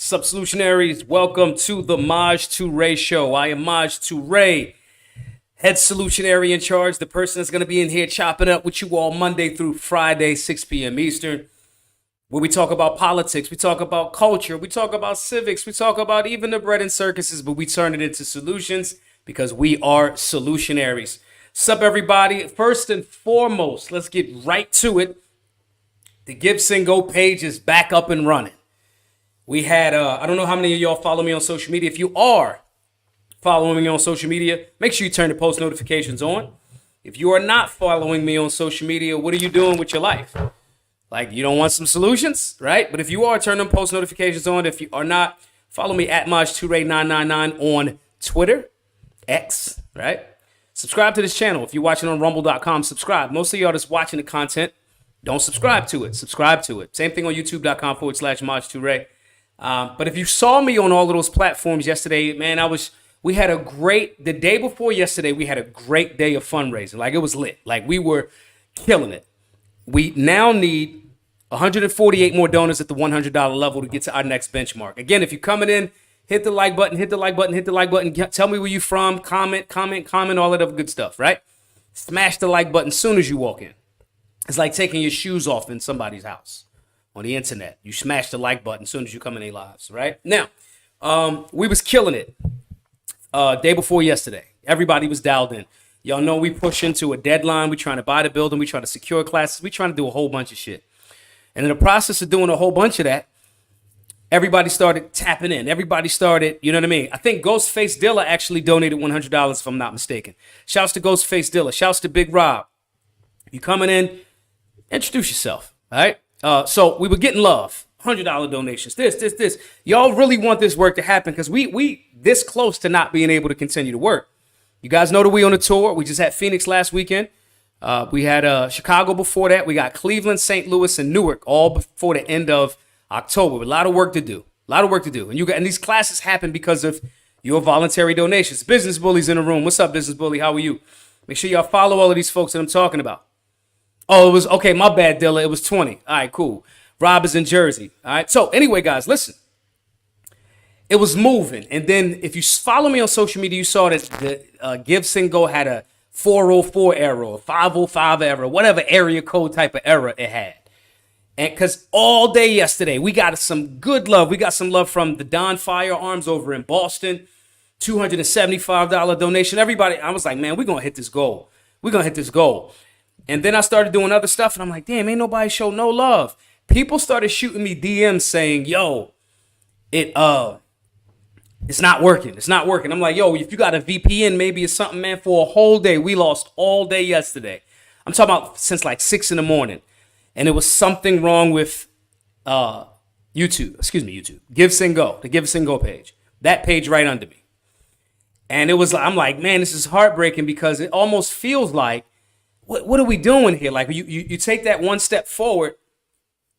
Sup, Solutionaries? Welcome to the Maj Toure Show. I am Maj Toure, head Solutionary in charge, the person that's going to be in here chopping up with you all Monday through Friday, 6 p.m. Eastern, where we talk about politics, we talk about culture, we talk about civics, we talk about even the bread and circuses, but we turn it into solutions because we are Solutionaries. Sup, everybody? First and foremost, let's get right to it. The Give Send Go page is back up and running. We had, I don't know how many of y'all follow me on social media. If you are following me on social media, make sure you turn the post notifications on. If you are not following me on social media, what are you doing with your life? Like, you don't want some solutions, right? But if you are, turn them post notifications on. If you are not, follow me at Maj2Ray999 on Twitter, X, right? Subscribe to this channel. If you're watching on rumble.com, subscribe. Most of y'all that's watching the content, don't subscribe to it. Subscribe to it. Same thing on youtube.com/Maj2Ray. But if you saw me on all of those platforms yesterday, man, the day before yesterday, we had a great day of fundraising. Like, it was lit. Like, we were killing it. We now need 148 more donors at the $100 level to get to our next benchmark. Again, if you're coming in, hit the like button, hit the like button, hit the like button. Tell me where you from, comment, all that other good stuff, right? Smash the like button as soon as you walk in. It's like taking your shoes off in somebody's house on the internet. You smash the like button as soon as you come in their lives, right? Now, we was killing it day before yesterday. Everybody was dialed in. Y'all know we push into a deadline. We trying to buy the building. We trying to secure classes. We trying to do a whole bunch of shit. And in the process of doing a whole bunch of that, everybody started tapping in. Everybody started, you know what I mean? I think Ghostface Dilla actually donated $100 if I'm not mistaken. Shouts to Ghostface Dilla. Shouts to Big Rob. You coming in, introduce yourself, all right? So we were getting love, $100 donations, this. Y'all really want this work to happen because we this close to not being able to continue to work. You guys know that we on a tour. We just had Phoenix last weekend. We had Chicago before that. We got Cleveland, St. Louis, and Newark all before the end of October. A lot of work to do. And these classes happen because of your voluntary donations. Business Bully's in the room. What's up, Business Bully? How are you? Make sure y'all follow all of these folks that I'm talking about. Oh, it was, okay, my bad, Dilla. It was 20. All right, cool. Rob is in Jersey. All right. So anyway, guys, listen. It was moving. And then if you follow me on social media, you saw that the Give Send Go had a 404 error, or 505 error, whatever area code type of error it had. And because all day yesterday, we got some good love. We got some love from the Don Firearms over in Boston. $275 donation. Everybody, I was like, man, we're going to hit this goal. And then I started doing other stuff, and I'm like, damn, ain't nobody show no love. People started shooting me DMs saying, yo, it's not working. I'm like, yo, if you got a VPN, maybe it's something, man. For a whole day, we lost all day yesterday. I'm talking about since like 6 a.m. And it was something wrong with YouTube. Give Send Go, the Give Send Go page. That page right under me. And it was, I'm like, man, this is heartbreaking because it almost feels like, what are we doing here? Like, you take that one step forward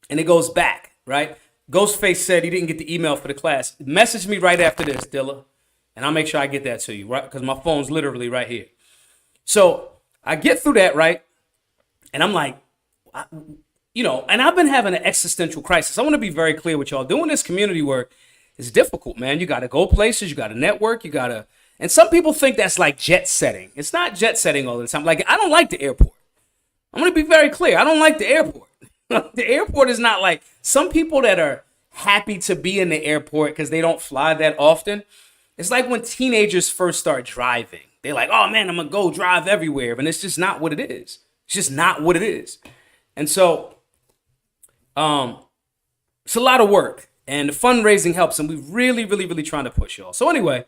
and it goes back, right? Ghostface said he didn't get the email for the class. Message me right after this, Dilla, and I'll make sure I get that to you, right? Because my phone's literally right here. So I get through that, right? And I'm like, and I've been having an existential crisis. I want to be very clear with y'all. Doing this community work is difficult, man. You got to go places. You got to network. And some people think that's like jet setting. It's not jet setting all the time. Like, I don't like the airport. I'm going to be very clear. I don't like the airport. The airport is not like some people that are happy to be in the airport because they don't fly that often. It's like when teenagers first start driving. They're like, oh, man, I'm going to go drive everywhere. And it's just not what it is. And so it's a lot of work. And the fundraising helps. And we really trying to push y'all. So anyway,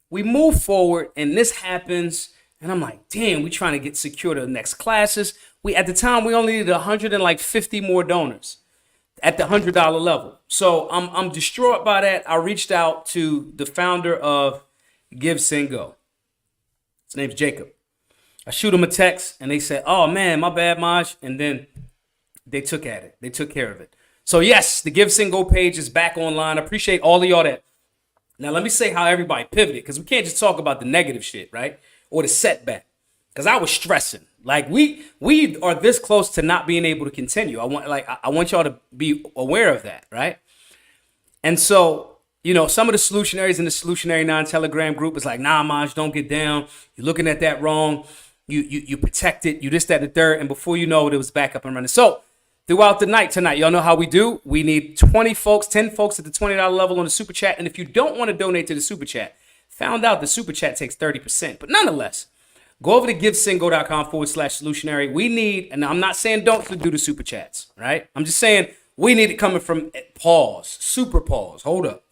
we move forward and this happens and I'm like, damn, we trying to get secure to the next classes. At the time we only needed 150 more donors at the $100 level. So I'm distraught by that. I reached out to the founder of Give Send Go. His name's Jacob. I shoot him a text and they said, oh man, my bad, Maj. And then they took at it. They took care of it. So yes, the Give Send Go page is back online. I appreciate all of y'all that. Now, let me say how everybody pivoted, because we can't just talk about the negative shit, right? Or the setback, because I was stressing. Like, we are this close to not being able to continue. I want y'all to be aware of that, right? And so, some of the solutionaries in the Solutionary 9 Telegram group is like, nah, Maj, don't get down. You're looking at that wrong. You protect it. You this, that, and the third. And before you know it, it was back up and running. So throughout the night tonight, y'all know how we do. We need 10 folks at the $20 level on the Super Chat. And if you don't want to donate to the Super Chat, found out the Super Chat takes 30%. But nonetheless, go over to givesingo.com/solutionary. We need, and I'm not saying don't do the Super Chats, right? I'm just saying we need it coming from super pause. Hold up.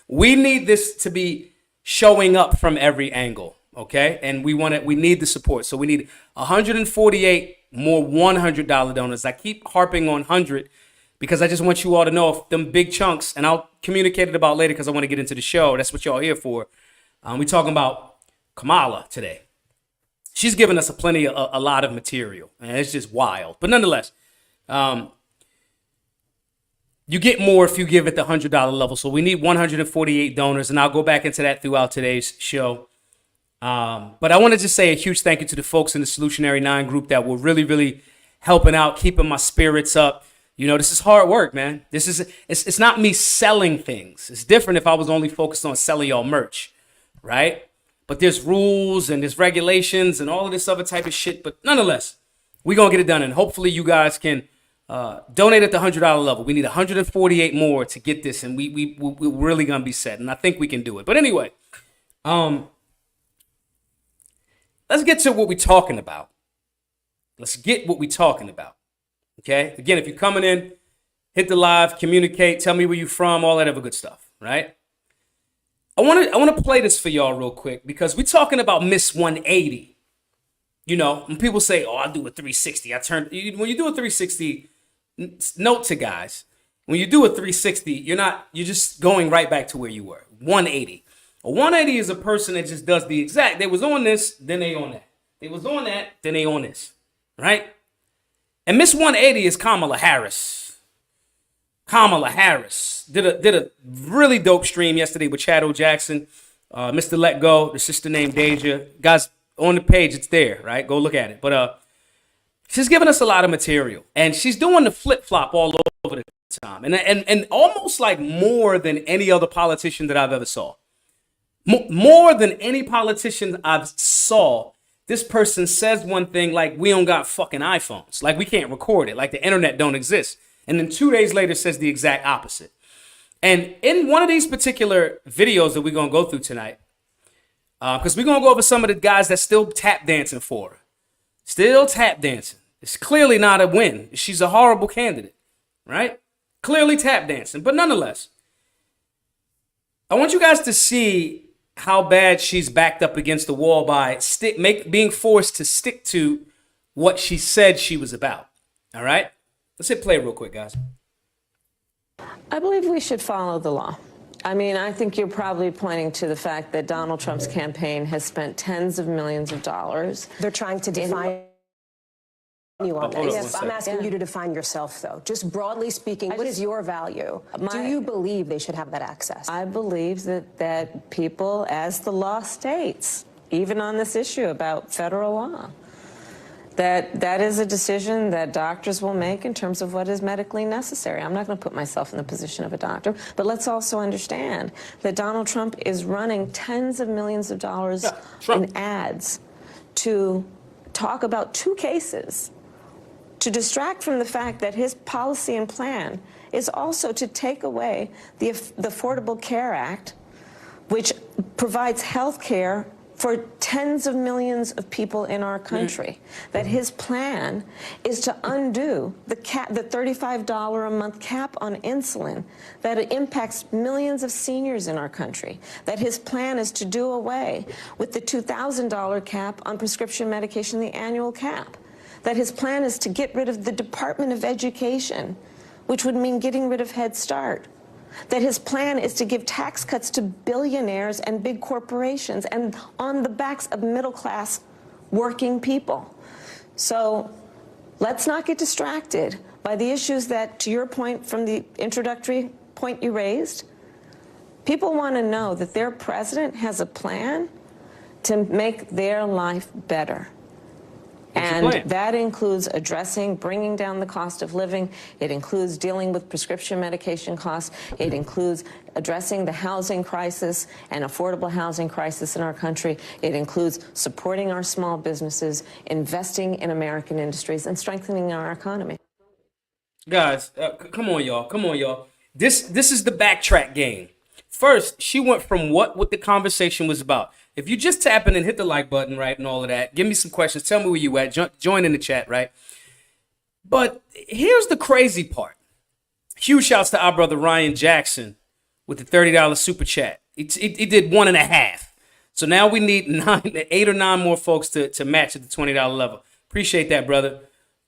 We need this to be showing up from every angle, okay? And we need the support. So we need 148 more $100 donors. I keep harping on 100 because I just want you all to know if them big chunks, and I'll communicate it about later because I want to get into the show. That's what y'all here for. We're talking about Kamala today. She's given us a lot of material, and it's just wild. But nonetheless, you get more if you give at the $100 level. So we need 148 donors, and I'll go back into that throughout today's show. But I want to just say a huge thank you to the folks in the Solutionary 9 group that were really, really helping out, keeping my spirits up. This is hard work, man. It's not me selling things. It's different if I was only focused on selling y'all merch, right? But there's rules and there's regulations and all of this other type of shit. But nonetheless, we're going to get it done. And hopefully you guys can donate at the $100 level. We need 148 more to get this. And we're really going to be set. And I think we can do it. But anyway, let's get to what we're talking about. Okay? Again, if you're coming in, hit the live, communicate, tell me where you're from, all that other good stuff, right? I want to play this for y'all real quick because we're talking about Miss 180. When people say, "Oh, I'll do a 360." When you do a 360, note to guys, when you do a 360, you're just going right back to where you were. 180. A 180 is a person that just does the exact. They was on this, then they on that. They was on that, then they on this, right? And Miss 180 is Kamala Harris. Kamala Harris did a really dope stream yesterday with Chad O. Jackson, Mr. Let Go, the sister named Deja. Guys, on the page, it's there, right? Go look at it. But she's giving us a lot of material, and she's doing the flip flop all over the time, and almost like more than any other politician that I've ever saw. More than any politician I've saw, this person says one thing like we don't got fucking iPhones, like we can't record it, like the internet don't exist. And then 2 days later says the exact opposite. And in one of these particular videos that we're going to go through tonight, because we're going to go over some of the guys that still tap dancing for her. Still tap dancing. It's clearly not a win. She's a horrible candidate, right? Clearly tap dancing. But nonetheless, I want you guys to see how bad she's backed up against the wall by being forced to stick to what she said she was about. All right? Let's hit play real quick, guys. I believe we should follow the law. I mean, I think you're probably pointing to the fact that Donald Trump's campaign has spent tens of millions of dollars. They're trying to define you on that. Yes, I'm asking you to define yourself, though. Just broadly speaking, what is your value? Do you believe they should have that access? I believe that people, as the law states, even on this issue about federal law, that is a decision that doctors will make in terms of what is medically necessary. I'm not going to put myself in the position of a doctor, but let's also understand that Donald Trump is running tens of millions of dollars in ads to talk about two cases, to distract from the fact that his policy and plan is also to take away the Affordable Care Act, which provides health care for tens of millions of people in our country. That his plan is to undo the $35 a month cap on insulin that impacts millions of seniors in our country. That his plan is to do away with the $2,000 cap on prescription medication, the annual cap. That his plan is to get rid of the Department of Education, which would mean getting rid of Head Start. That his plan is to give tax cuts to billionaires and big corporations and on the backs of middle-class working people. So let's not get distracted by the issues that, to your point from the introductory point you raised, people want to know that their president has a plan to make their life better. And that includes bringing down the cost of living. It includes dealing with prescription medication costs. It includes addressing the housing crisis and affordable housing crisis in our country. It includes supporting our small businesses, investing in American industries, and strengthening our economy. Guys, come on, y'all. Come on, y'all. This is the backtrack game. First, she went from what the conversation was about. If you just tap in and hit the like button, right, and all of that, give me some questions. Tell me where you at. Join in the chat, right? But here's the crazy part. Huge shouts to our brother Ryan Jackson with the $30 super chat. He did 1.5. So now we need 8 or 9 more folks to match at the $20 level. Appreciate that, brother.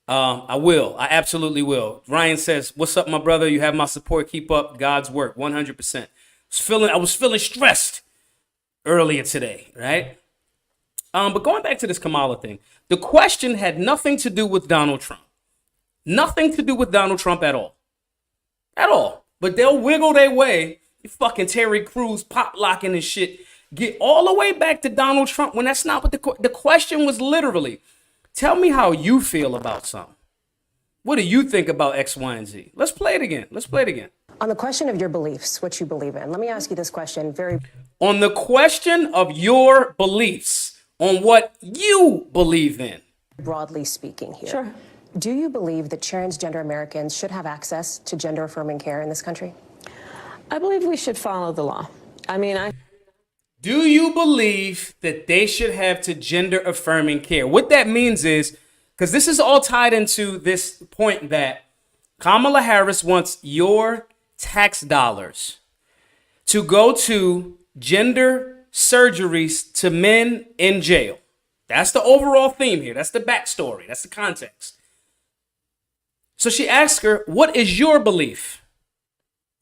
I will. I absolutely will. Ryan says, "What's up, my brother? You have my support. Keep up God's work." 100%. I was feeling stressed earlier today, right? But going back to this Kamala thing, the question had nothing to do with Donald Trump. Nothing to do with Donald Trump at all. At all. But they'll wiggle their way, fucking Terry Crews pop locking and shit, get all the way back to Donald Trump when that's not what the question was. Literally, tell me how you feel about something. What do you think about X, Y, and Z? Let's play it again. On the question of your beliefs, what you believe in, let me ask you this question on the question of your beliefs, on what you believe in. Broadly speaking here. Sure. Do you believe that transgender Americans should have access to gender-affirming care in this country? I believe we should follow the law. Do you believe that they should have to gender-affirming care? What that means is, because this is all tied into this point that Kamala Harris wants your tax dollars to go to gender surgeries to men in jail. That's the overall theme here. That's the backstory. That's the context. So she asks her, what is your belief?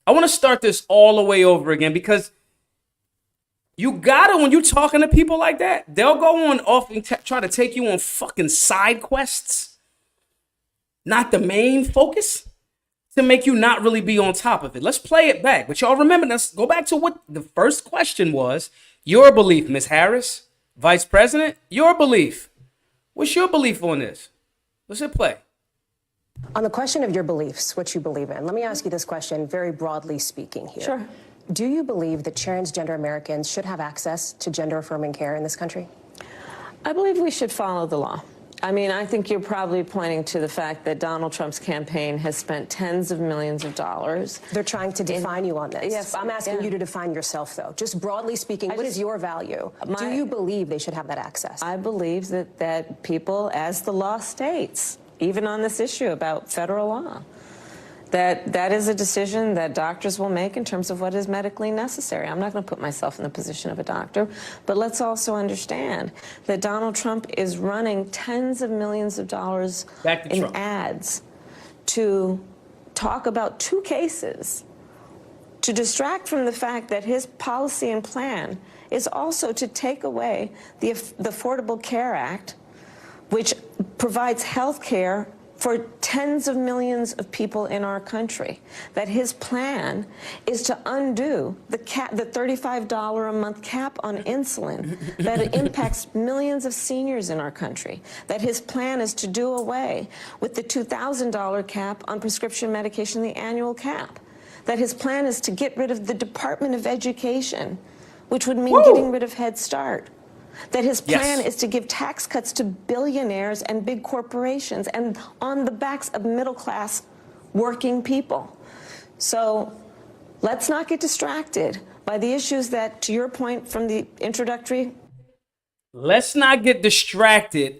I want to start this all the way over again because you gotta, when you're talking to people like that, they'll go on off and try to take you on fucking side quests, not the main focus, to make you not really be on top of it. Let's play it back. But y'all remember, let's go back to what the first question was. Your belief, Ms. Harris, Vice President, your belief. What's your belief on this? Let's hit play. On the question of your beliefs, what you believe in, let me ask you this question very broadly speaking here. Sure. Do you believe that transgender Americans should have access to gender-affirming care in this country? I believe we should follow the law. I think you're probably pointing to the fact that Donald Trump's campaign has spent tens of millions of dollars. They're trying to define you on this. Yes, I'm asking you to define yourself, though. Just broadly speaking, what is your value? Do you believe they should have that access? I believe that people, as the law states, even on this issue about federal law, that is a decision that doctors will make in terms of what is medically necessary. I'm not going to put myself in the position of a doctor, but let's also understand that Donald Trump is running tens of millions of dollars in ads to talk about 2 cases, to distract from the fact that his policy and plan is also to take away the Affordable Care Act, which provides health care for tens of millions of people in our country. That his plan is to undo the $35 a month cap on insulin that impacts millions of seniors in our country. That his plan is to do away with the $2,000 cap on prescription medication, the annual cap. That his plan is to get rid of the Department of Education, which would mean getting rid of Head Start. That his plan is to give tax cuts to billionaires and big corporations and on the backs of middle-class working people. So let's not get distracted by the issues that, to your point from the introductory. Let's not get distracted.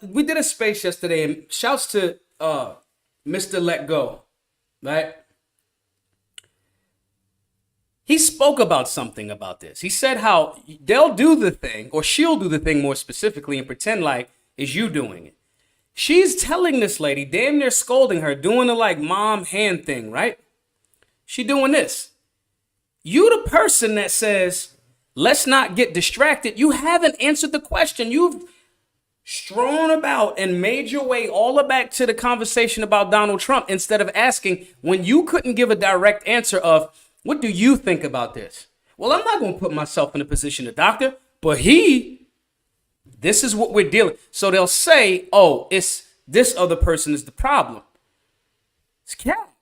We did a space yesterday, and shouts to Mr. Let Go, right? He spoke about something about this. He said how they'll do the thing, or she'll do the thing more specifically, and pretend like it's you doing it. She's telling this lady, damn near scolding her, doing the like mom hand thing, right? She doing this. You the person that says, let's not get distracted. You haven't answered the question. You've strewn about and made your way all the back to the conversation about Donald Trump instead of asking when you couldn't give a direct answer of, what do you think about this? Well, I'm not going to put myself in a position of doctor, but he This is what we're dealing. So they'll say, oh, it's this other person is the problem. It's cap.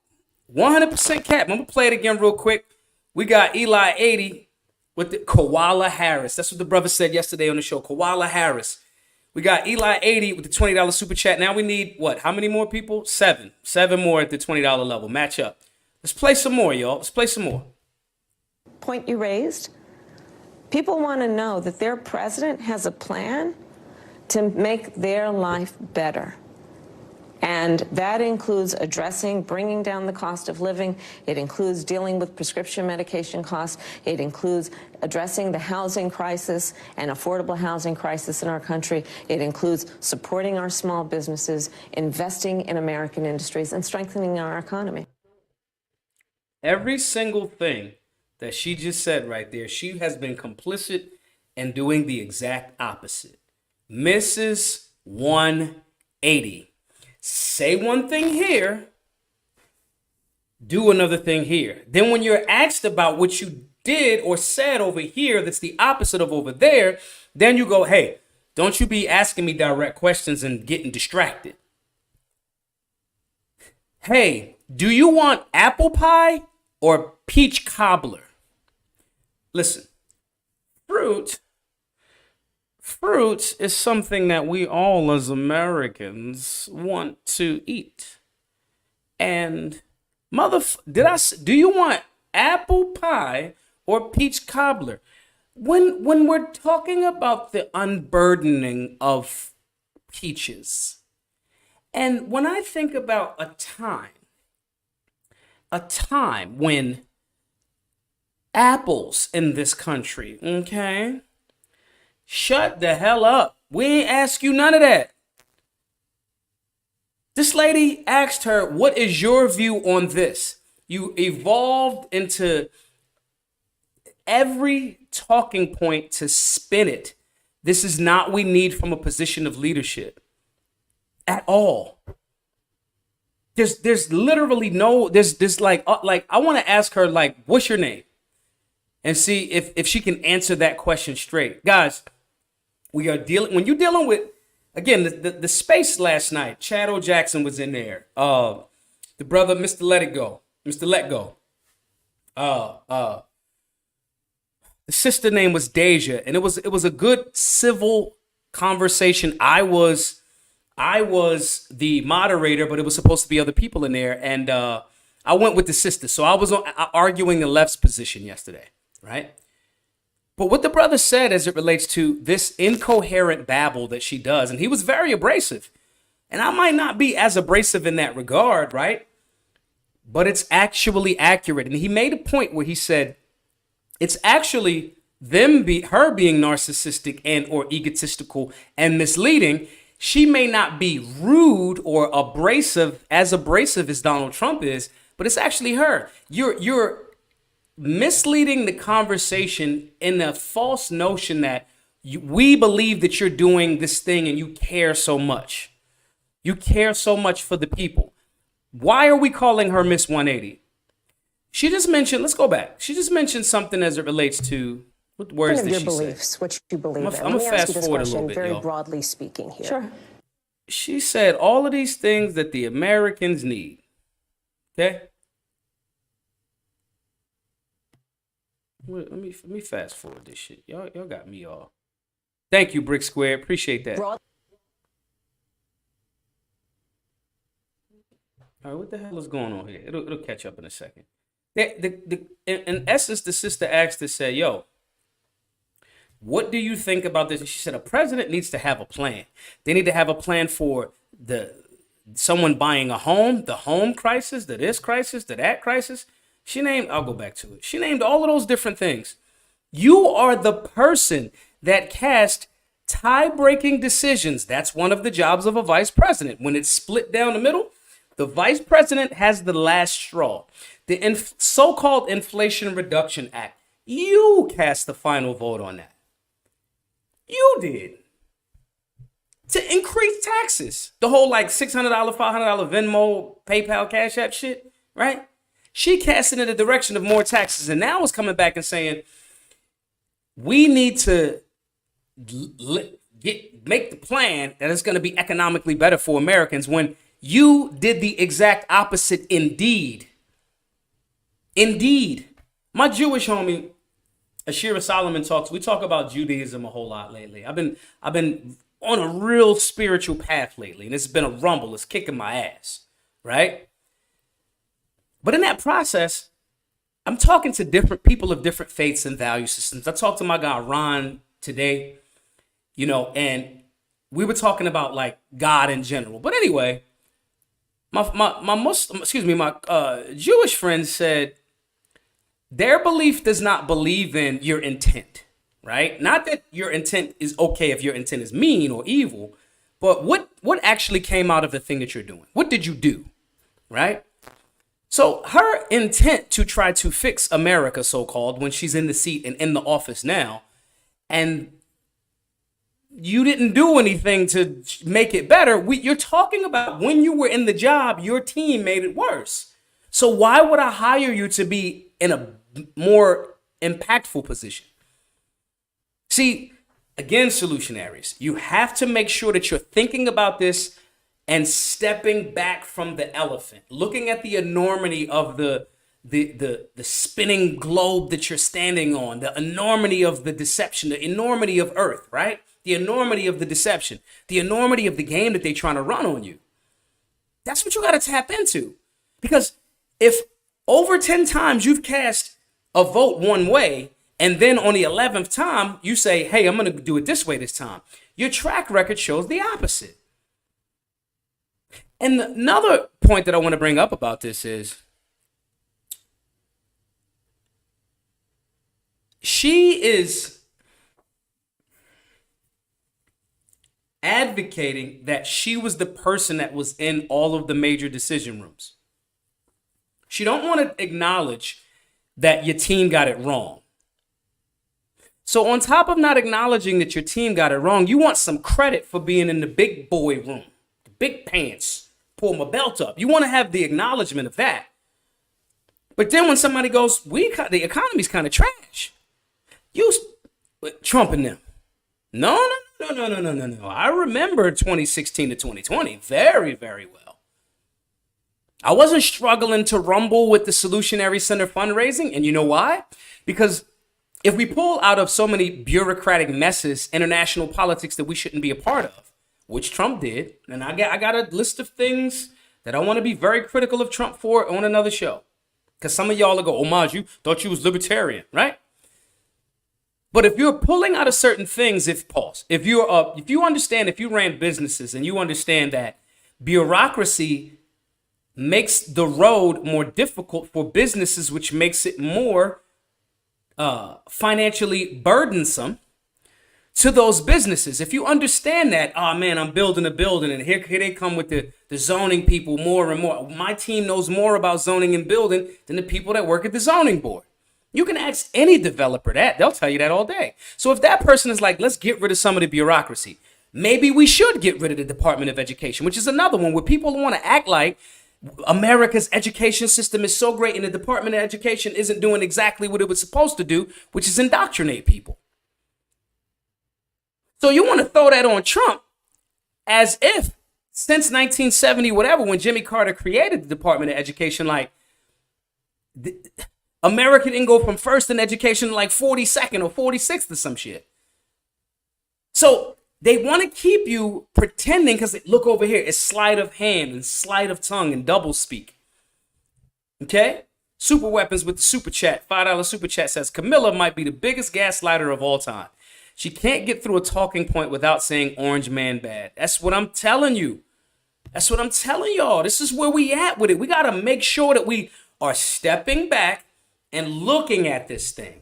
100% cap. I'm going to play it again real quick. We got Eli 80 with the Kamala Harris. That's what the brother said yesterday on the show. Kamala Harris. We got Eli 80 with the $20 super chat. Now we need what? How many more people? 7. 7 more at the $20 level. Match up. Let's play some more, y'all. Let's play some more. Point you raised. People want to know that their president has a plan to make their life better. And that includes bringing down the cost of living. It includes dealing with prescription medication costs. It includes addressing the housing crisis and affordable housing crisis in our country. It includes supporting our small businesses, investing in American industries, and strengthening our economy. Every single thing that she just said right there, she has been complicit in doing the exact opposite. Mrs. 180. Say one thing here, do another thing here. Then when you're asked about what you did or said over here that's the opposite of over there, then you go, hey, don't you be asking me direct questions and getting distracted. Hey, do you want apple pie or peach cobbler? Listen, fruit is something that we all as Americans want to eat. And do you want apple pie or peach cobbler? When we're talking about the unburdening of peaches, and when I think about a time when apples in this country, okay? Shut the hell up. We ain't ask you none of that. This lady asked her, what is your view on this? You evolved into every talking point to spin it. This is not what we need from a position of leadership at all. There's literally no, there's like I want to ask her, like, what's your name? And see if she can answer that question straight. Guys, when you're dealing with, again, the space last night, Chad O. Jackson was in there. The brother, Mr. Let Go. The sister name was Deja, and it was a good civil conversation. I was the moderator, but it was supposed to be other people in there, and I went with the sister. So I was arguing the left's position yesterday, right? But what the brother said as it relates to this incoherent babble that she does, and he was very abrasive. And I might not be as abrasive in that regard, right? But it's actually accurate. And he made a point where he said, it's actually her being narcissistic and or egotistical and misleading. She may not be rude or abrasive as Donald Trump is, but it's actually her. You're misleading the conversation in a false notion that we believe that you're doing this thing and you care so much. You care so much for the people. Why are we calling her Miss 180? She just mentioned, let's go back. She just mentioned something as it relates to, what words did she beliefs, say? what you believe in. I'm going to fast forward a little bit, very y'all. broadly speaking here. Sure. She said all of these things that the Americans need. Okay? Let me fast forward this shit. Y'all got me all. Thank you, Brick Square. Appreciate that. All right, what the hell is going on here? It'll catch up in a second. In essence, the sister asked to say, yo, what do you think about this? And she said, a president needs to have a plan. They need to have a plan for someone buying a home, the home crisis, the this crisis, the that crisis. I'll go back to it. She named all of those different things. You are the person that cast tie-breaking decisions. That's one of the jobs of a vice president. When it's split down the middle, the vice president has the last straw. The so-called Inflation Reduction Act. You cast the final vote on that. You did. To increase taxes. The whole like $600, $500 Venmo, PayPal, Cash App shit, right? She cast it in the direction of more taxes, and now is coming back and saying, we need to make the plan that is going to be economically better for Americans when you did the exact opposite indeed. Indeed. My Jewish homie, Ashira Solomon we talk about Judaism a whole lot lately. I've been on a real spiritual path lately, and it's been a rumble. It's kicking my ass, right? But in that process, I'm talking to different people of different faiths and value systems. I talked to my guy Ron today, and we were talking about like God in general. But anyway, my Jewish friend said their belief does not believe in your intent, right? Not that your intent is okay if your intent is mean or evil, but what actually came out of the thing that you're doing? What did you do, right? So her intent to try to fix America, so-called, when she's in the seat and in the office now, and you didn't do anything to make it better. You're talking about when you were in the job, your team made it worse. So why would I hire you to be in a more impactful position? See, again, solutionaries, you have to make sure that you're thinking about this and stepping back from the elephant, looking at the enormity of the spinning globe that you're standing on, the enormity of the deception, the enormity of Earth, right? The enormity of the deception, the enormity of the game that they're trying to run on you. That's what you got to tap into. Because if over 10 times you've cast a vote one way, and then on the 11th time, you say, hey, I'm going to do it this way this time, your track record shows the opposite. And another point that I want to bring up about this is she is advocating that she was the person that was in all of the major decision rooms. She don't want to acknowledge that your team got it wrong. So on top of not acknowledging that your team got it wrong, you want some credit for being in the big boy room, the big pants. Pull my belt up. You want to have the acknowledgement of that. But then when somebody goes, the economy's kind of trash. Trump and them. No. I remember 2016 to 2020 very, very well. I wasn't struggling to rumble with the Solutionary Center fundraising. And you know why? Because if we pull out of so many bureaucratic messes, international politics that we shouldn't be a part of, which Trump did, and I got a list of things that I want to be very critical of Trump for on another show. Because some of y'all will go, oh, Maj, you thought you was libertarian, right? But if you're pulling out of certain things, if you understand, if you ran businesses and you understand that bureaucracy makes the road more difficult for businesses, which makes it more financially burdensome to those businesses. If you understand that, oh man, I'm building a building and here they come with the zoning people more and more. My team knows more about zoning and building than the people that work at the zoning board. You can ask any developer that. They'll tell you that all day. So if that person is like, let's get rid of some of the bureaucracy, maybe we should get rid of the Department of Education, which is another one where people want to act like America's education system is so great and the Department of Education isn't doing exactly what it was supposed to do, which is indoctrinate people. So you want to throw that on Trump as if since 1970, whatever, when Jimmy Carter created the Department of Education, like America didn't go from first in education to like 42nd or 46th or some shit. So they want to keep you pretending because look over here, it's sleight of hand and sleight of tongue and double speak. Okay? Super Weapons with the super chat, $5 super chat says Camilla might be the biggest gaslighter of all time. She can't get through a talking point without saying orange man bad. That's what I'm telling you. That's what I'm telling y'all. This is where we at with it. We got to make sure that we are stepping back and looking at this thing.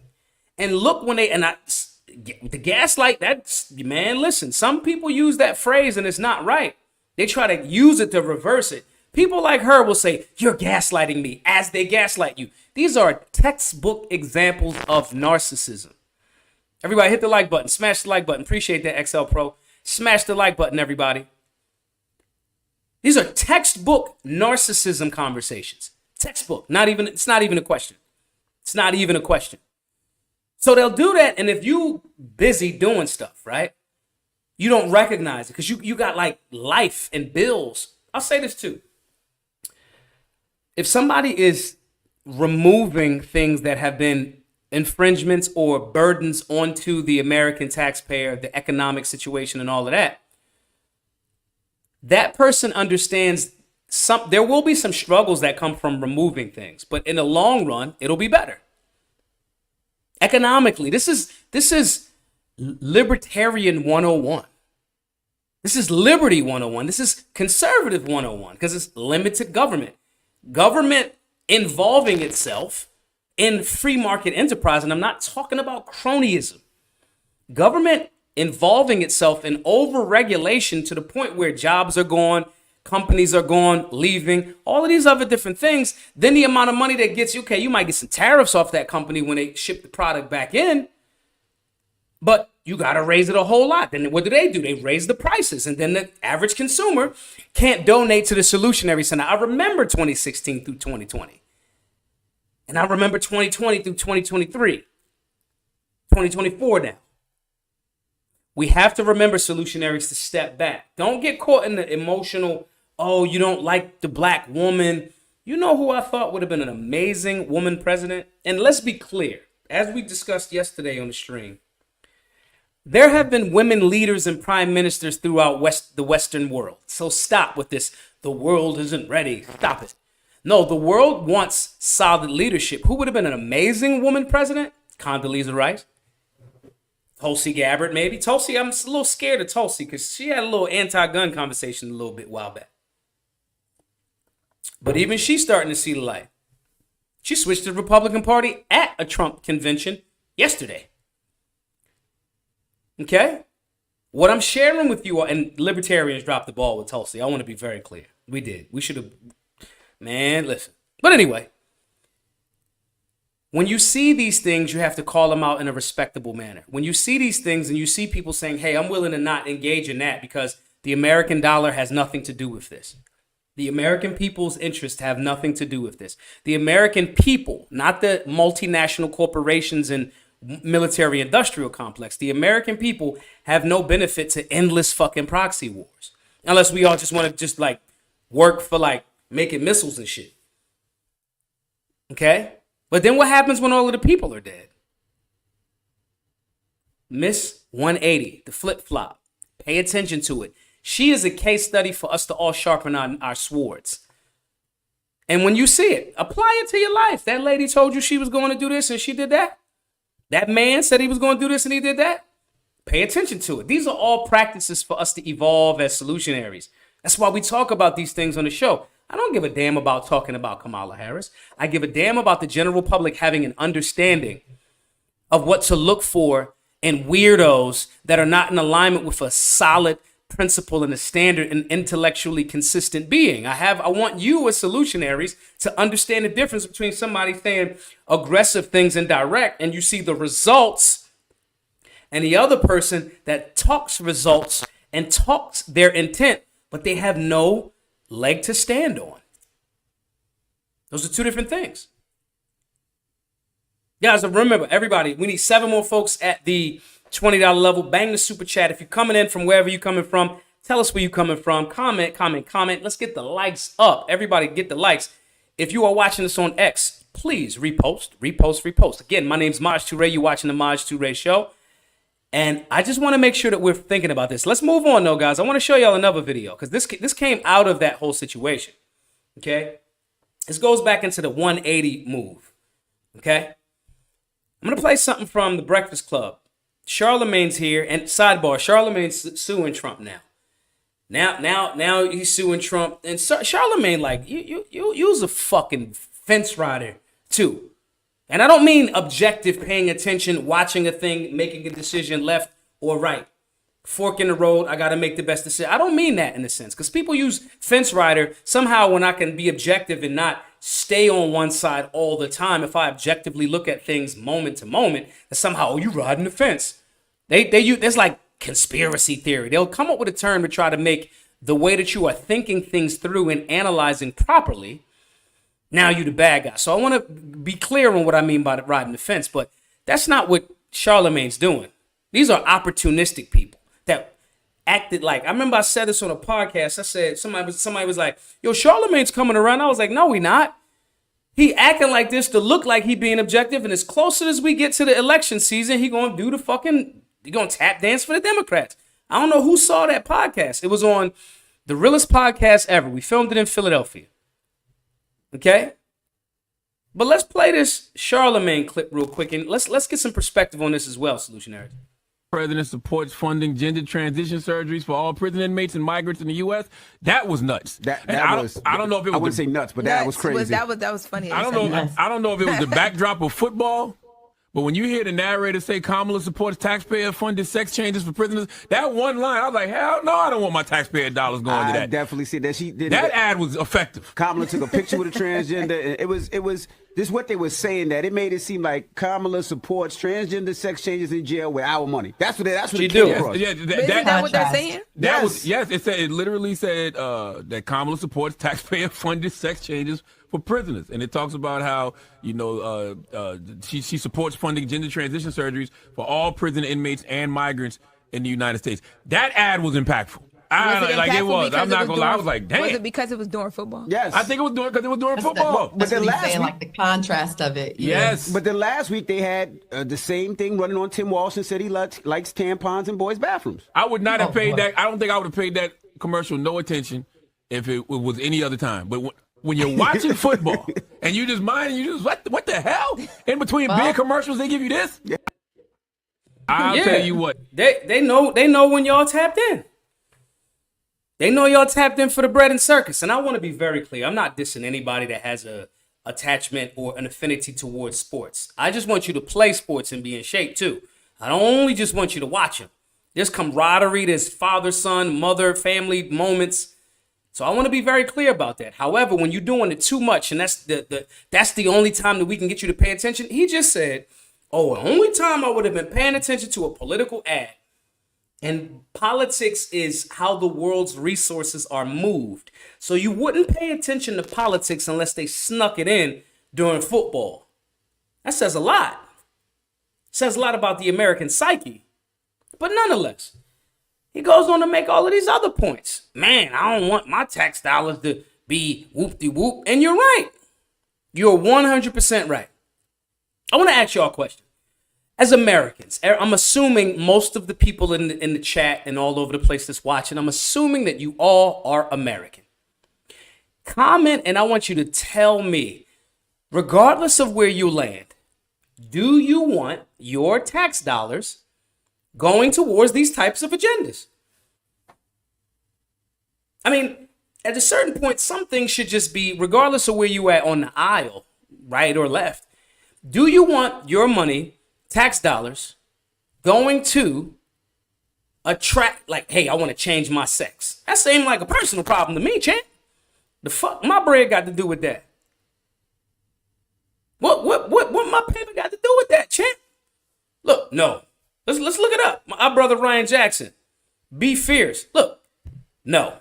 And look when the gaslight, that's, man, listen, some people use that phrase and it's not right. They try to use it to reverse it. People like her will say, you're gaslighting me as they gaslight you. These are textbook examples of narcissism. Everybody hit the like button. Smash the like button. Appreciate that, XL Pro. Smash the like button, everybody. These are textbook narcissism conversations. Textbook. It's not even a question. It's not even a question. So they'll do that. And if you busy doing stuff, right? You don't recognize it because you got like life and bills. I'll say this too. If somebody is removing things that have been infringements or burdens onto the American taxpayer, the economic situation and all of that, that person understands there will be some struggles that come from removing things, but in the long run, it'll be better. Economically, this is libertarian 101. This is liberty 101. This is conservative 101 because it's limited government. Government involving itself in free market enterprise, and I'm not talking about cronyism. Government involving itself in over-regulation to the point where jobs are gone, companies are gone, leaving, all of these other different things. Then the amount of money that gets you, okay, you might get some tariffs off that company when they ship the product back in, but you got to raise it a whole lot. Then what do? They raise the prices, and then the average consumer can't donate to the Solutionary Center. I remember 2016 through 2020, and I remember 2020 through 2023, 2024 now. We have to remember, Solutionaries, to step back. Don't get caught in the emotional, oh, you don't like the black woman. You know who I thought would have been an amazing woman president? And let's be clear, as we discussed yesterday on the stream, there have been women leaders and prime ministers throughout the Western world. So stop with this, the world isn't ready. Stop it. No, the world wants solid leadership. Who would have been an amazing woman president? Condoleezza Rice. Tulsi Gabbard, maybe. Tulsi, I'm a little scared of Tulsi because she had a little anti-gun conversation a little bit while back. But even she's starting to see the light. She switched to the Republican Party at a Trump convention yesterday. Okay? What I'm sharing with you, and libertarians dropped the ball with Tulsi. I want to be very clear. We did. We should have, man, listen. But anyway, when you see these things, you have to call them out in a respectable manner. When you see these things and you see people saying, hey, I'm willing to not engage in that because the American dollar has nothing to do with this. The American people's interests have nothing to do with this. The American people, not the multinational corporations and military industrial complex. The American people have no benefit to endless fucking proxy wars. Unless we all just want to just like work for like making missiles and shit. Okay? But then what happens when all of the people are dead? Miss 180, the flip-flop. Pay attention to it. She is a case study for us to all sharpen our swords. And when you see it, apply it to your life. That lady told you she was going to do this and she did that. That man said he was going to do this and he did that. Pay attention to it. These are all practices for us to evolve as solutionaries. That's why we talk about these things on the show. I don't give a damn about talking about Kamala Harris. I give a damn about the general public having an understanding of what to look for in weirdos that are not in alignment with a solid principle and a standard and intellectually consistent being. I want you as solutionaries to understand the difference between somebody saying aggressive things and direct, and you see the results, and the other person that talks results and talks their intent, but they have no leg to stand on. Those are two different things. Guys, remember, everybody, we need 7 more folks at the $20 level. Bang the super chat. If you're coming in from wherever you're coming from, tell us where you're coming from. Comment. Let's get the likes up. Everybody get the likes. If you are watching this on X, please repost. Again, my name's Maj Toure. You're watching the Maj Toure Show. And I just want to make sure that we're thinking about this. Let's move on, though, guys. I want to show y'all another video because this came out of that whole situation. Okay? This goes back into the 180 move. Okay? I'm going to play something from The Breakfast Club. Charlamagne's here, and sidebar, Charlamagne's suing Trump now. Now he's suing Trump, and Charlamagne, like, you was a fucking fence rider, too. And I don't mean objective, paying attention, watching a thing, making a decision left or right. Fork in the road, I got to make the best decision. I don't mean that in a sense, because people use fence rider somehow when I can be objective and not stay on one side all the time. If I objectively look at things moment to moment, that somehow, oh, you riding the fence. There's like conspiracy theory. They'll come up with a term to try to make the way that you are thinking things through and analyzing properly, now you the bad guy. So I want to be clear on what I mean by riding the fence, but that's not what Charlamagne's doing. These are opportunistic people that acted like, I remember I said this on a podcast. I said, somebody was like, yo, Charlamagne's coming around. I was like, no, he not. He acting like this to look like he being objective. And as closer as we get to the election season, he going to he going to tap dance for the Democrats. I don't know who saw that podcast. It was on the realest podcast ever. We filmed it in Philadelphia. Okay? But let's play this Charlamagne clip real quick, and let's get some perspective on this as well, Solutionary. President supports funding gender transition surgeries for all prison inmates and migrants in the U.S. That was nuts. I don't know if it was. I wouldn't say nuts, but that was crazy. That was funny. I don't know if it was the backdrop of football, but when you hear the narrator say Kamala supports taxpayer-funded sex changes for prisoners, that one line, I was like, hell no, I don't want my taxpayer dollars going to that. I definitely see that. She did that. Ad was effective. Kamala took a picture with a transgender. And it was this what they were saying, that it made it seem like Kamala supports transgender sex changes in jail with our money. That's what it came across. Yeah, Isn't that what they're saying? It literally said that Kamala supports taxpayer-funded sex changes for prisoners, and it talks about how she supports funding gender transition surgeries for all prison inmates and migrants in the United States. That ad was impactful. It was. I'm not gonna lie. I was like, damn. Was it because it was during football? Yes. I think it was because it was during football. But then last week, like the contrast of it. Yes. But then last week they had the same thing running on Tim Walsh and said he likes tampons in boys' bathrooms. I would not have paid that. I don't think I would have paid that commercial no attention if it was any other time. But when you're watching football and you just what the hell? In between beer commercials, they give you this? Yeah. I'll tell you what. They know when y'all tapped in. They know y'all tapped in for the bread and circus. And I want to be very clear. I'm not dissing anybody that has a attachment or an affinity towards sports. I just want you to play sports and be in shape too. I don't only just want you to watch them. There's camaraderie, there's father, son, mother, family moments. So I want to be very clear about that. However, when you're doing it too much, and that's the only time that we can get you to pay attention. He just said, the only time I would have been paying attention to a political ad. And politics is how the world's resources are moved. So you wouldn't pay attention to politics unless they snuck it in during football. That says a lot. It says a lot about the American psyche. But nonetheless, he goes on to make all of these other points. Man, I don't want my tax dollars to be whoop-de-whoop. And you're right. You're 100% right. I want to ask y'all a question. As Americans, I'm assuming most of the people in the chat and all over the place that's watching, I'm assuming that you all are American. Comment, and I want you to tell me, regardless of where you land, do you want your tax dollars going towards these types of agendas? I mean, at a certain point, some things should just be, regardless of where you at on the aisle, right or left, do you want your money, tax dollars, going to attract, like, hey, I want to change my sex? That seems like a personal problem to me, champ. The fuck my bread got to do with that? What my paper got to do with that, champ? Look, no. Let's look it up. My brother Ryan Jackson. Be fierce. Look, no.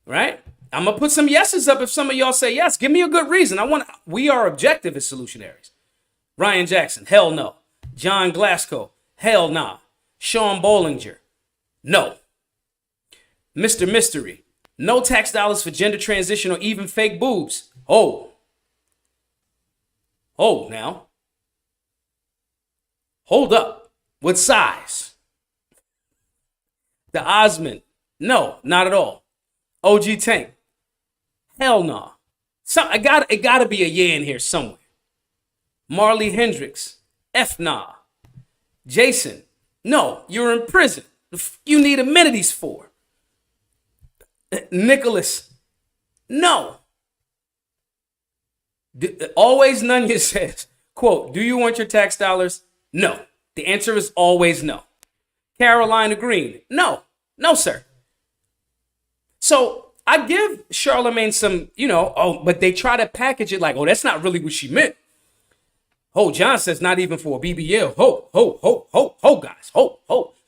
Right? I'm gonna put some yeses up if some of y'all say yes. Give me a good reason. We are objective as solutionaries. Ryan Jackson, hell no. John Glasgow, hell nah. Sean Bollinger, no. Mr. Mystery, no tax dollars for gender transition or even fake boobs. Oh, now. Hold up. What size? The Osmond, no, not at all. OG Tank, hell no. It gotta be a yeah in here somewhere. Marley Hendricks, F nah. Jason, no, you're in prison. You need amenities for. Nicholas, no. Always Nunya says, quote, do you want your tax dollars? No. The answer is always no. Carolina Green, no. No, sir. So I give Charlamagne some, but they try to package it like, that's not really what she meant. John says not even for a BBL. Guys.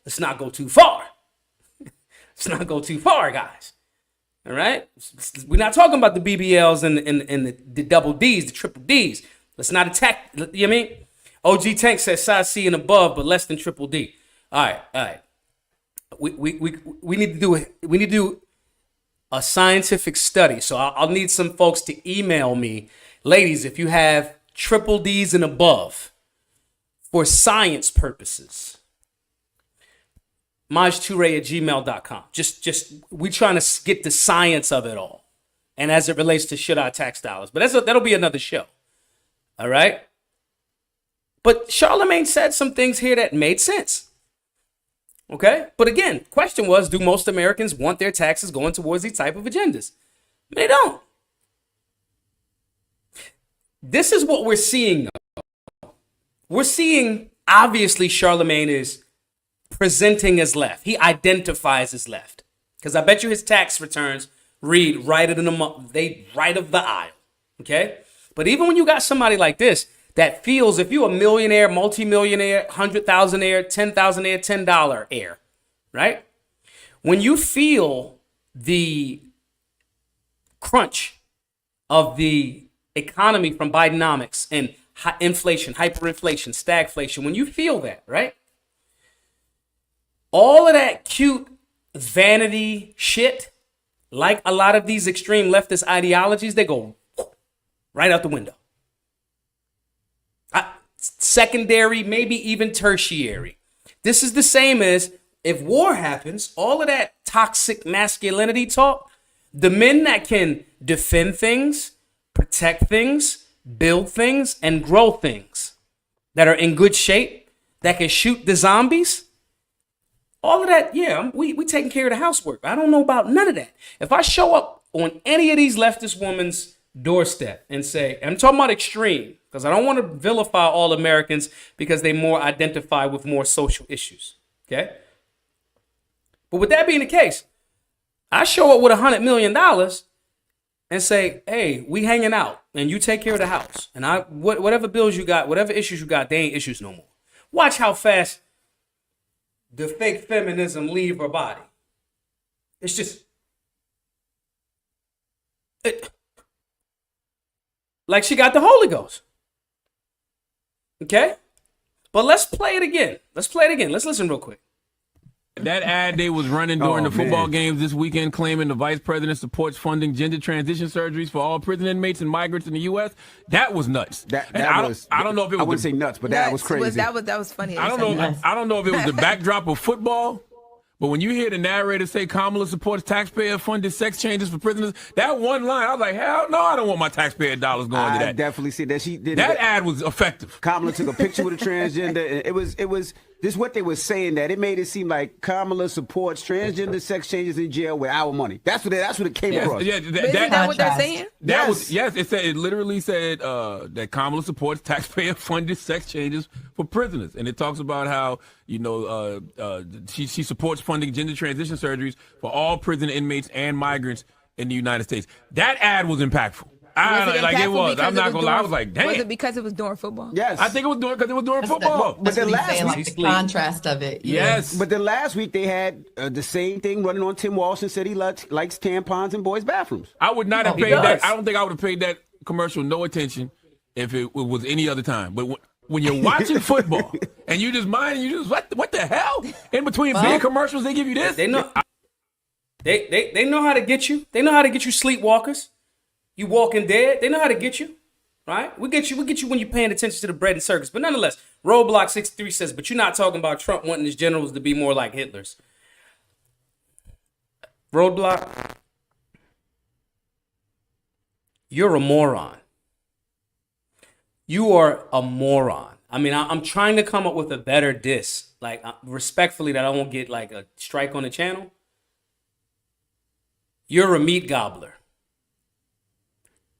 Let's not go too far. Let's not go too far, guys. All right? We're not talking about the BBLs and the double Ds, the triple Ds. Let's not attack, you know what I mean? OG Tank says size C and above, but less than triple D. All right. we need to do a scientific study. So I'll need some folks to email me, ladies, if you have triple D's and above for science purposes. maj2ray@gmail.com. Just we trying to get the science of it all, and as it relates to should I tax dollars. But that'll be another show. All right. But Charlamagne said some things here that made sense. Okay. But again, question was, do most Americans want their taxes going towards these type of agendas? They don't. This is what we're seeing, though. We're seeing, obviously, Charlamagne is presenting as left. He identifies as left. Because I bet you his tax returns read right of the aisle. Okay? But even when you got somebody like this that feels, if you're a millionaire, multimillionaire, 100,000-aire, 10,000-aire, $10 heir, right? When you feel the crunch of the economy from Bidenomics and inflation, hyperinflation, stagflation, when you feel that, right? All of that cute vanity shit, like a lot of these extreme leftist ideologies, they go right out the window. Secondary, maybe even tertiary. This is the same as if war happens, all of that toxic masculinity talk, the men that can defend things, protect things, build things, and grow things that are in good shape, that can shoot the zombies, all of that, yeah, we taking care of the housework. I don't know about none of that. If I show up on any of these leftist women's doorstep and say, I'm talking about extreme, because I don't want to vilify all Americans because they more identify with more social issues, okay? But with that being the case, I show up with $100 million and say, hey, we hanging out and you take care of the house. And whatever bills you got, whatever issues you got, they ain't issues no more. Watch how fast the fake feminism leave her body. It's just... like she got the Holy Ghost. Okay? But let's play it again. Let's listen real quick. That ad they was running during the football games this weekend claiming the vice president supports funding gender transition surgeries for all prison inmates and migrants in the U.S. That was nuts. I don't know if it was... I wouldn't say nuts, but that was crazy. That was funny. I don't know if it was the backdrop of football, but when you hear the narrator say Kamala supports taxpayer-funded sex changes for prisoners, that one line, I was like, hell no, I don't want my taxpayer dollars going to that. I definitely see that. She did that ad was effective. Kamala took a picture with a transgender. And it was this what they were saying, that it made it seem like Kamala supports transgender sex changes in jail with our money. That's what it came across. Yeah, isn't that what they're saying? It literally said that Kamala supports taxpayer-funded sex changes for prisoners, and it talks about how she supports funding gender transition surgeries for all prison inmates and migrants in the United States. That ad was impactful. It was. I'm not gonna lie. I was like, damn. Was it because it was during football? Yes. I think it was because it was during football. But then last week, the contrast of it. Yes. But then last week they had the same thing running on Tim Walsh and said he likes tampons in boys' bathrooms. I would not have paid that. I don't think I would have paid that commercial no attention if it was any other time. But when you're watching football and you just what the hell? In between big commercials, they give you this. They know. They know how to get you. They know how to get you sleepwalkers. You Walking Dead, they know how to get you, right? We get you when you're paying attention to the bread and circus. But nonetheless, Roadblock 63 says, but you're not talking about Trump wanting his generals to be more like Hitler's. Roadblock, you're a moron. You are a moron. I mean, I'm trying to come up with a better diss, like respectfully, that I won't get like a strike on the channel. You're a meat gobbler.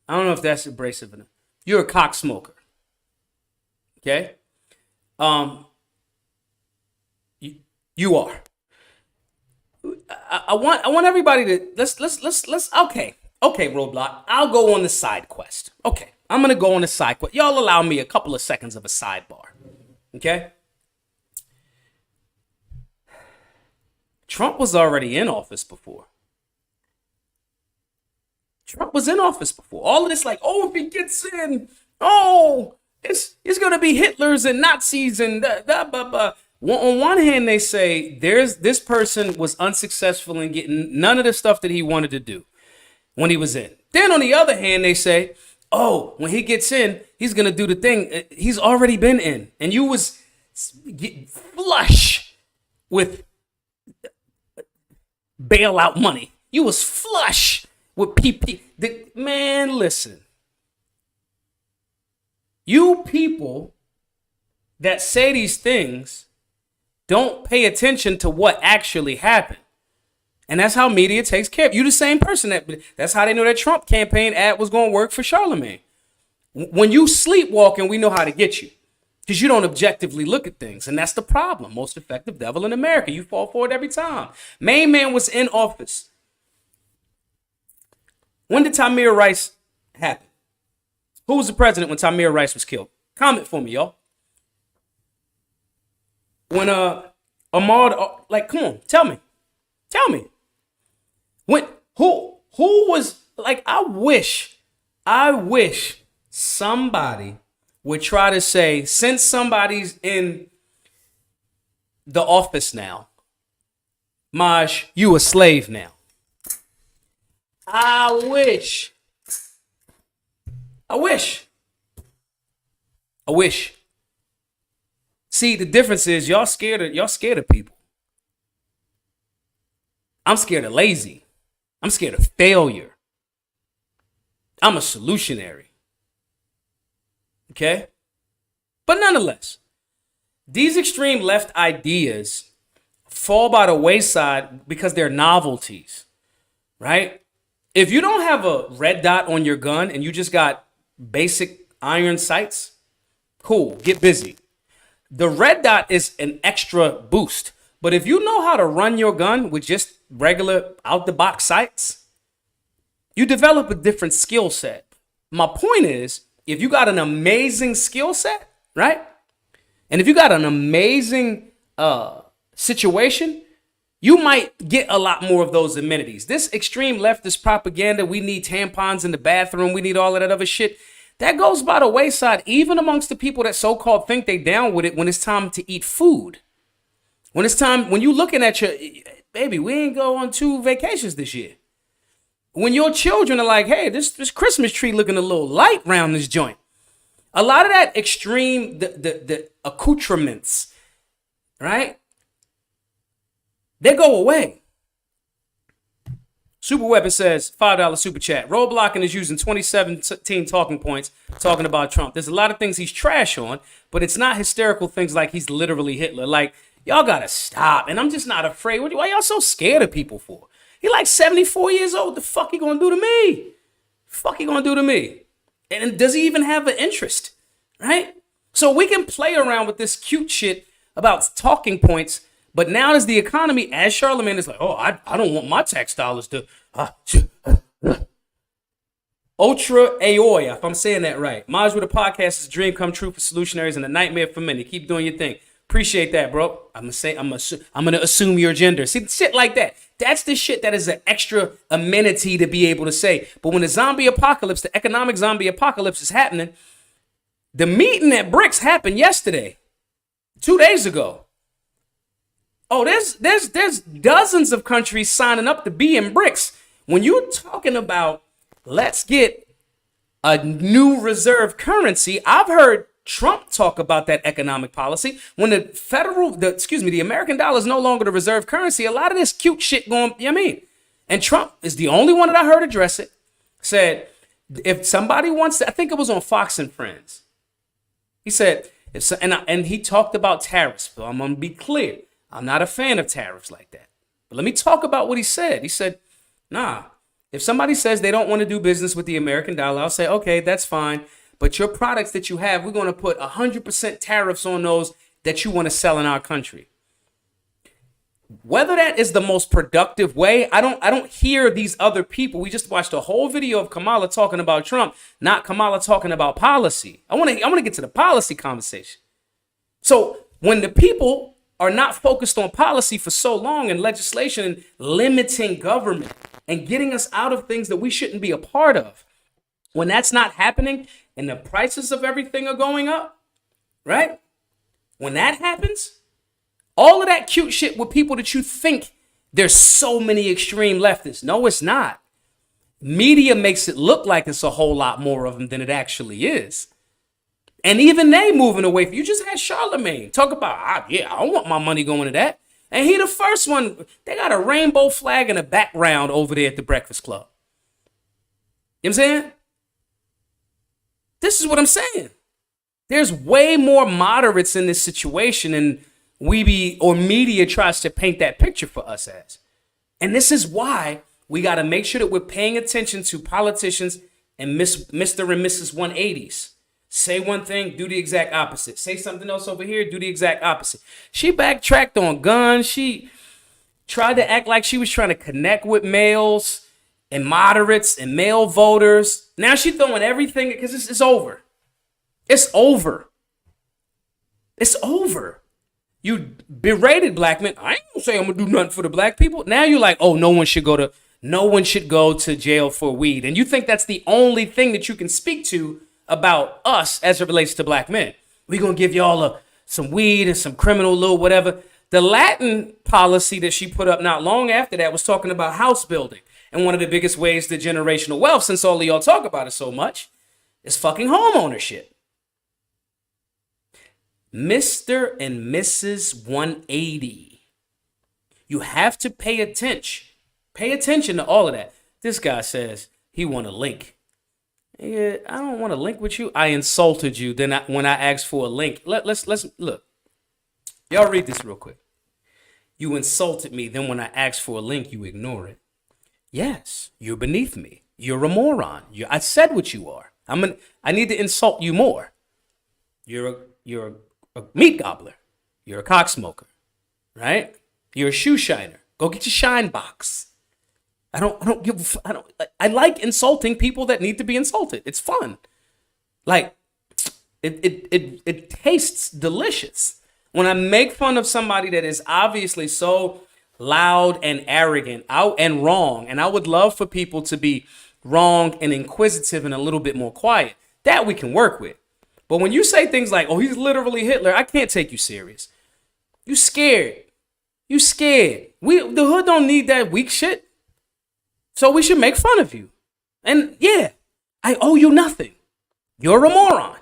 I don't know if that's abrasive enough. You're a cock smoker. Okay? You are. I want everybody to let's okay, Roadblock. I'll go on the side quest. Okay. I'm gonna go on the side quest. Y'all allow me a couple of seconds of a sidebar. Okay? Trump was already in office before. Trump was in office before. All of this, like, if he gets in, it's going to be Hitlers and Nazis and blah, blah, blah. On one hand, they say this person was unsuccessful in getting none of the stuff that he wanted to do when he was in. Then on the other hand, they say, oh, when he gets in, he's going to do the thing he's already been in. And you was flush with bailout money. You was flush with PP. Man, listen. You people that say these things don't pay attention to what actually happened. And that's how media takes care of you. The same person that's how they know that Trump campaign ad was going to work for Charlamagne. When you sleepwalking, we know how to get you because you don't objectively look at things. And that's the problem. Most effective devil in America. You fall for it every time. Main man was in office. When did Tamir Rice happen? Who was the president when Tamir Rice was killed? Comment for me, y'all. When Ahmaud, like, come on, tell me. When who was like? I wish somebody would try to say, since somebody's in the office now, Maj, you a slave now. I wish. See, the difference is y'all scared of people. I'm scared of lazy. I'm scared of failure. I'm a solutionary. Okay? But nonetheless, these extreme left ideas fall by the wayside because they're novelties, right? If you don't have a red dot on your gun and you just got basic iron sights, cool, get busy. The red dot is an extra boost. But if you know how to run your gun with just regular out-the-box sights, you develop a different skill set. My point is, if you got an amazing skill set, right? And if you got an amazing situation, you might get a lot more of those amenities. This extreme leftist propaganda, we need tampons in the bathroom, we need all of that other shit, that goes by the wayside, even amongst the people that so-called think they down with it when it's time to eat food. When it's time, when you looking at your, baby, we ain't go on 2 vacations this year. When your children are like, hey, this Christmas tree looking a little light around this joint. A lot of that extreme, the accoutrements, right? They go away. Super Weapon says, $5 super chat. Roadblocking is using 2017 talking points talking about Trump. There's a lot of things he's trash on, but it's not hysterical things like he's literally Hitler. Like, y'all gotta stop. And I'm just not afraid. Why y'all so scared of people for? He like 74 years old. The fuck he gonna do to me? Fuck he gonna do to me? And does he even have an interest? Right? So we can play around with this cute shit about talking points. But now as the economy, as Charlamagne is like, oh, I don't want my tax dollars to. Ultra Aoy, if I'm saying that right. Maj with a podcast is a dream come true for solutionaries and a nightmare for many. Keep doing your thing. Appreciate that, bro. I'm gonna assume your gender. See, shit like that. That's the shit that is an extra amenity to be able to say. But when the zombie apocalypse, the economic zombie apocalypse is happening, the meeting at BRICS happened yesterday, 2 days ago. Oh, there's dozens of countries signing up to be in BRICS. When you're talking about let's get a new reserve currency, I've heard Trump talk about that economic policy. When the American dollar is no longer the reserve currency, a lot of this cute shit going, you know what I mean? And Trump is the only one that I heard address it. Said, if somebody wants to, I think it was on Fox and Friends. He said, and he talked about tariffs. So I'm going to be clear. I'm not a fan of tariffs like that. But let me talk about what he said. He said, nah, if somebody says they don't want to do business with the American dollar, I'll say, okay, that's fine. But your products that you have, we're going to put 100% tariffs on those that you want to sell in our country. Whether that is the most productive way, I don't hear these other people. We just watched a whole video of Kamala talking about Trump, not Kamala talking about policy. I want to get to the policy conversation. So when the people are not focused on policy for so long and legislation and limiting government and getting us out of things that we shouldn't be a part of, when that's not happening and the prices of everything are going up, right? When that happens, All of that cute shit with people that you think there's so many extreme leftists. No, it's not. Media makes it look like it's a whole lot more of them than it actually is. And even they moving away from you. Just had Charlamagne talk about, I don't want my money going to that. And he the first one. They got a rainbow flag in the background over there at the Breakfast Club. You know what I'm saying? This is what I'm saying. There's way more moderates in this situation and media tries to paint that picture for us as. And this is why we got to make sure that we're paying attention to politicians and Mr. and Mrs. 180s. Say one thing, do the exact opposite. Say something else over here, do the exact opposite. She backtracked on guns. She tried to act like she was trying to connect with males and moderates and male voters. Now she's throwing everything because it's over. It's over. It's over. You berated black men. I ain't gonna say I'm gonna do nothing for the black people. Now you're like, oh, no one should go to jail for weed. And you think that's the only thing that you can speak to about us as it relates to black men. We're gonna give y'all some weed and some criminal little whatever. The Latin policy that she put up not long after that was talking about house building. And one of the biggest ways to generational wealth, since all of y'all talk about it so much, is fucking home ownership. Mr. and Mrs. 180. You have to pay attention. Pay attention to all of that. This guy says he want a link. Yeah, I don't want to link with you. I insulted you. Then when I asked for a link, let's look. Y'all read this real quick. You insulted me. Then when I asked for a link, you ignore it. Yes, you're beneath me. You're a moron. I said what you are. I need to insult you more. You're a meat gobbler. You're a cocksmoker, right? You're a shoe shiner. Go get your shine box. I like insulting people that need to be insulted. It's fun. Like, it tastes delicious. When I make fun of somebody that is obviously so loud and arrogant, out and wrong, and I would love for people to be wrong and inquisitive and a little bit more quiet, that we can work with. But when you say things like, oh, he's literally Hitler, I can't take you serious. You scared. You scared. The hood don't need that weak shit. So we should make fun of you. And yeah, I owe you nothing. You're a moron.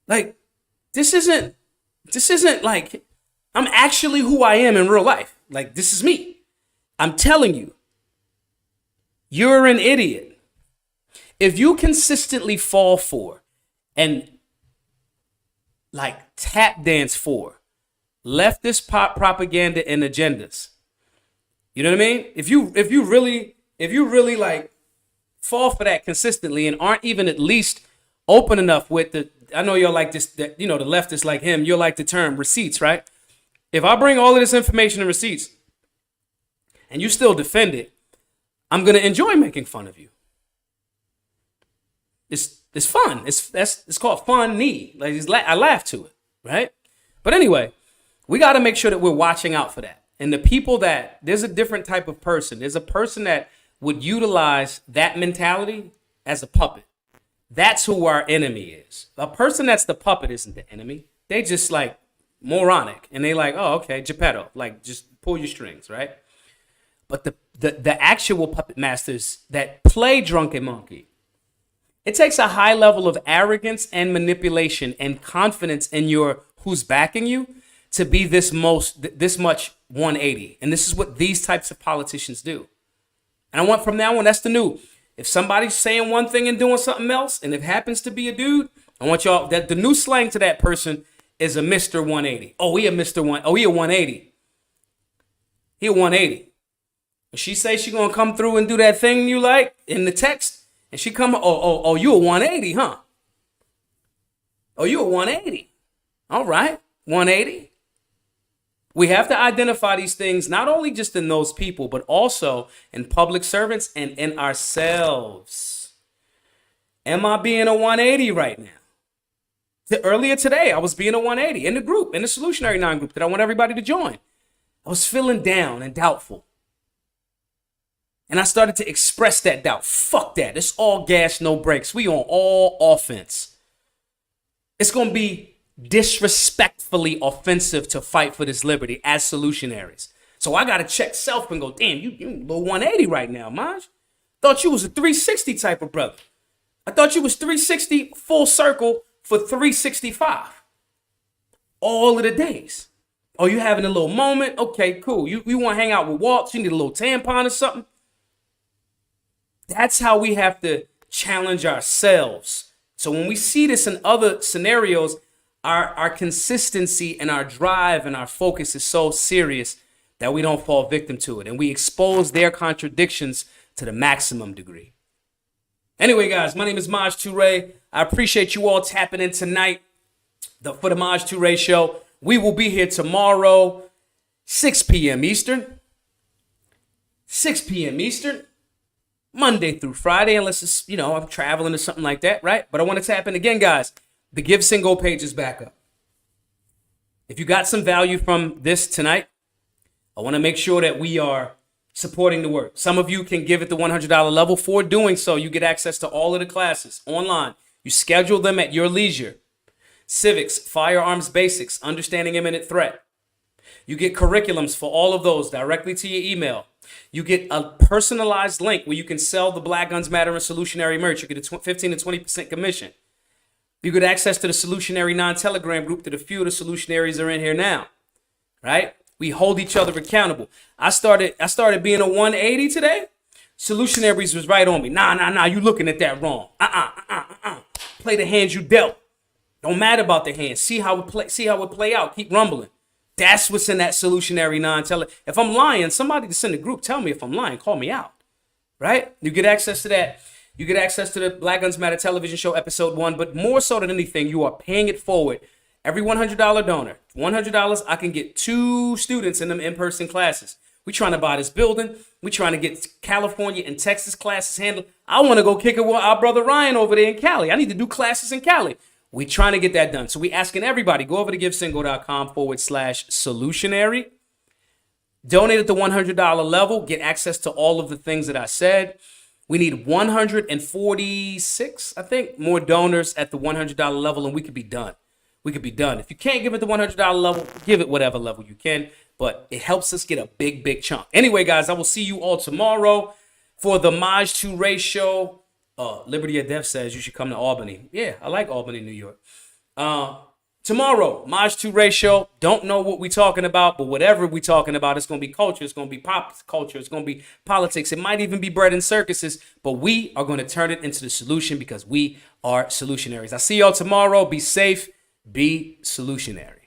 Like, this isn't like, I'm actually who I am in real life. Like, this is me. I'm telling you, you're an idiot. If you consistently fall for and like tap dance for leftist pop propaganda and agendas, you know what I mean? If you really like fall for that consistently and aren't even at least open enough with I know you'll like this, the leftists like him, you'll like the term receipts, right? If I bring all of this information and receipts and you still defend it, I'm going to enjoy making fun of you. It's fun. It's called funny. Like, I laugh to it, right? But anyway, we got to make sure that we're watching out for that. And the people there's a different type of person. There's a person that would utilize that mentality as a puppet. That's who our enemy is. A person that's the puppet isn't the enemy. They just like moronic. And they like, oh, okay, Geppetto. Like, just pull your strings, right? But the actual puppet masters that play drunken monkey, it takes a high level of arrogance and manipulation and confidence in who's backing you to be this much 180. And this is what these types of politicians do. And I want from now on, that's the new. If somebody's saying one thing and doing something else, and it happens to be a dude, I want y'all, that the new slang to that person is a Mr. 180. Oh, he a Mr. 1. Oh, he a 180. He a 180. If she say she gonna come through and do that thing you like in the text, and she come, oh, you a 180, huh? Oh, you a 180. All right, 180. We have to identify these things, not only just in those people, but also in public servants and in ourselves. Am I being a 180 right now? Earlier today, I was being a 180 in the group, in the Solutionary 9 group that I want everybody to join. I was feeling down and doubtful. And I started to express that doubt. Fuck that. It's all gas, no brakes. We on all offense. It's going to be disrespectfully offensive to fight for this liberty as solutionaries. So I got to check self and go, damn, you a little 180 right now, Maj. Thought you was a 360 type of brother. I thought you was 360 full circle for 365 all of the days. Oh, you having a little moment? Okay, cool. You want to hang out with Waltz? You need a little tampon or something? That's how we have to challenge ourselves. So when we see this in other scenarios, our consistency and our drive and our focus is so serious that we don't fall victim to it. And we expose their contradictions to the maximum degree. Anyway, guys, my name is Maj Toure. I appreciate you all tapping in tonight for the Maj Toure Show. We will be here tomorrow, 6 p.m. Eastern. 6 p.m. Eastern. Monday through Friday, unless it's, I'm traveling or something like that, right? But I want to tap in again, guys. The Give Single page is back up. If you got some value from this tonight, I want to make sure that we are supporting the work. Some of you can give at the $100 level. For doing so, you get access to all of the classes online. You schedule them at your leisure. Civics, Firearms Basics, Understanding Imminent Threat. You get curriculums for all of those directly to your email. You get a personalized link where you can sell the Black Guns Matter and Solutionary merch. You get a 15 to 20% commission. You get access to the Solutionary non-Telegram group that a few of the Solutionaries are in here now, right? We hold each other accountable. I started being a 180 today. Solutionaries was right on me. Nah, you looking at that wrong. Play the hands you dealt. Don't matter about the hands. See how it play out. Keep rumbling. That's what's in that Solutionary non-tele. If I'm lying, somebody that's in the group, tell me if I'm lying. Call me out, right? You get access to that. You get access to the Black Guns Matter television show, episode 1. But more so than anything, you are paying it forward. Every $100 donor, $100, I can get 2 students in them in-person classes. We trying to buy this building. We trying to get California and Texas classes handled. I want to go kick it with our brother Ryan over there in Cali. I need to do classes in Cali. We trying to get that done. So we asking everybody, go over to givesingle.com/solutionary. Donate at the $100 level. Get access to all of the things that I said. We need 146, I think, more donors at the $100 level, and we could be done. We could be done. If you can't give it the $100 level, give it whatever level you can. But it helps us get a big, big chunk. Anyway, guys, I will see you all tomorrow for the Maj Toure Show. Liberty or Death says you should come to Albany. Yeah, I like Albany, New York. Tomorrow, Maj Toure Show. Don't know what we're talking about, but whatever we're talking about, it's going to be culture. It's going to be pop culture. It's going to be politics. It might even be bread and circuses, but we are going to turn it into the solution because we are solutionaries. I'll see y'all tomorrow. Be safe. Be solutionary.